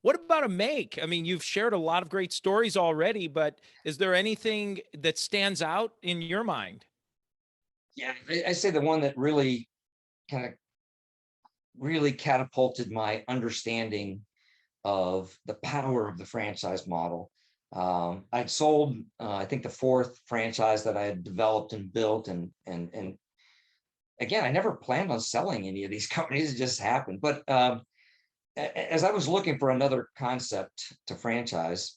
What about a make? I mean, you've shared a lot of great stories already, but is there anything that stands out in your mind? Yeah, I say the one that kind of really catapulted my understanding of the power of the franchise model. I'd sold, I think, the fourth franchise that I had developed and built, and again, I never planned on selling any of these companies; it just happened. But as I was looking for another concept to franchise,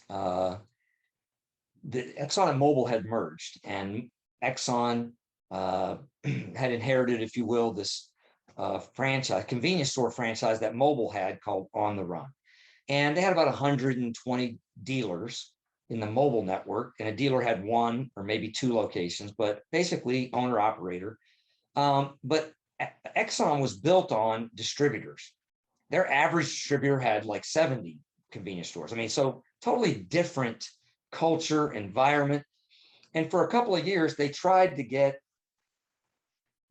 uh, the Exxon and Mobil had merged, and Exxon had inherited, if you will, this franchise, convenience store franchise that Mobil had called On the Run. And they had about 120 dealers in the Mobil network, and a dealer had one or maybe two locations, but basically owner operator. But Exxon was built on distributors. Their average distributor had like 70 convenience stores. I mean, so totally different culture, environment. And for a couple of years, they tried to get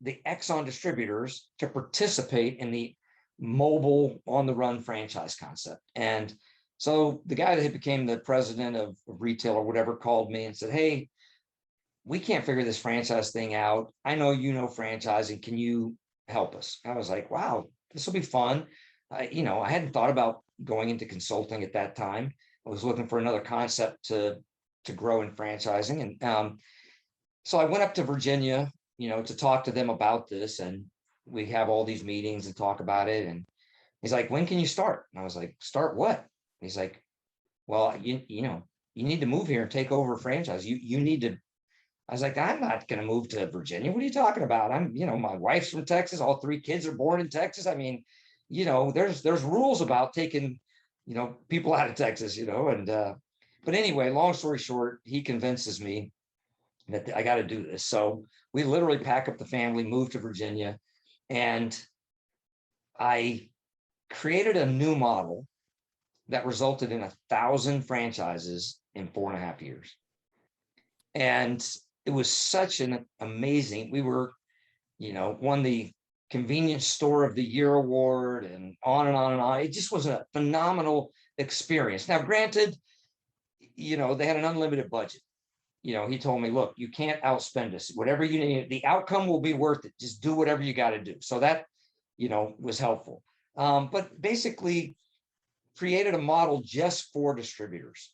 the Exxon distributors to participate in the Mobil on the run franchise concept. And so the guy that became the president of retail or whatever called me and said, "Hey, we can't figure this franchise thing out. I know you know franchising. Can you help us?" I was like, "Wow, this will be fun." I hadn't thought about going into consulting at that time. I was looking for another concept to grow in franchising, and so I went up to Virginia, to talk to them about this, and we have all these meetings and talk about it. And he's like, "When can you start?" And I was like, "Start what?" He's like, "Well, you need to move here and take over a franchise. You need to." I was like, "I'm not going to move to Virginia. What are you talking about? My wife's from Texas. All three kids are born in Texas. I mean, there's rules about taking, people out of Texas, and, but anyway, long story short, he convinces me that I got to do this. So we literally pack up the family, move to Virginia, and I created a new model that resulted in 1,000 franchises in 4.5 years. And it was such an amazing, we were, won the convenience store of the year award, and on and on and on. It just was a phenomenal experience. Now, granted, they had an unlimited budget. He told me, "Look, you can't outspend us. Whatever you need, the outcome will be worth it. Just do whatever you got to do." So that, was helpful. But basically created a model just for distributors,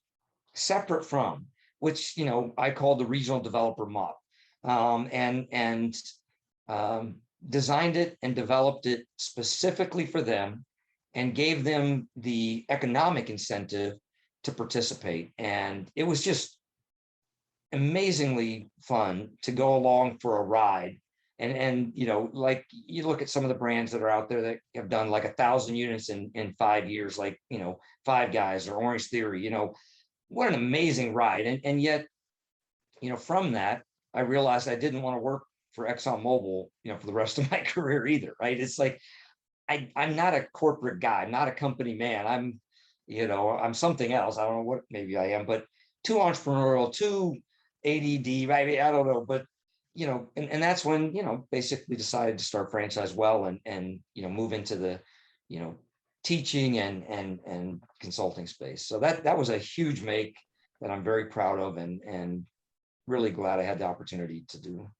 separate from, which, I called the regional developer model, and designed it and developed it specifically for them, and gave them the economic incentive to participate. And it was just amazingly fun to go along for a ride. And like, you look at some of the brands that are out there that have done like 1,000 units in 5 years, like, Five Guys or Orange Theory. What an amazing ride. And yet, from that, I realized I didn't want to work for ExxonMobil, for the rest of my career either. Right. It's like, I'm not a corporate guy. I'm not a company man. I'm something else. I don't know what maybe I am, but too entrepreneurial, too ADD, right? I don't know, but and that's when, basically decided to start Franchise Well, and move into the, you know, teaching and consulting space. So that was a huge make that I'm very proud of, and really glad I had the opportunity to do.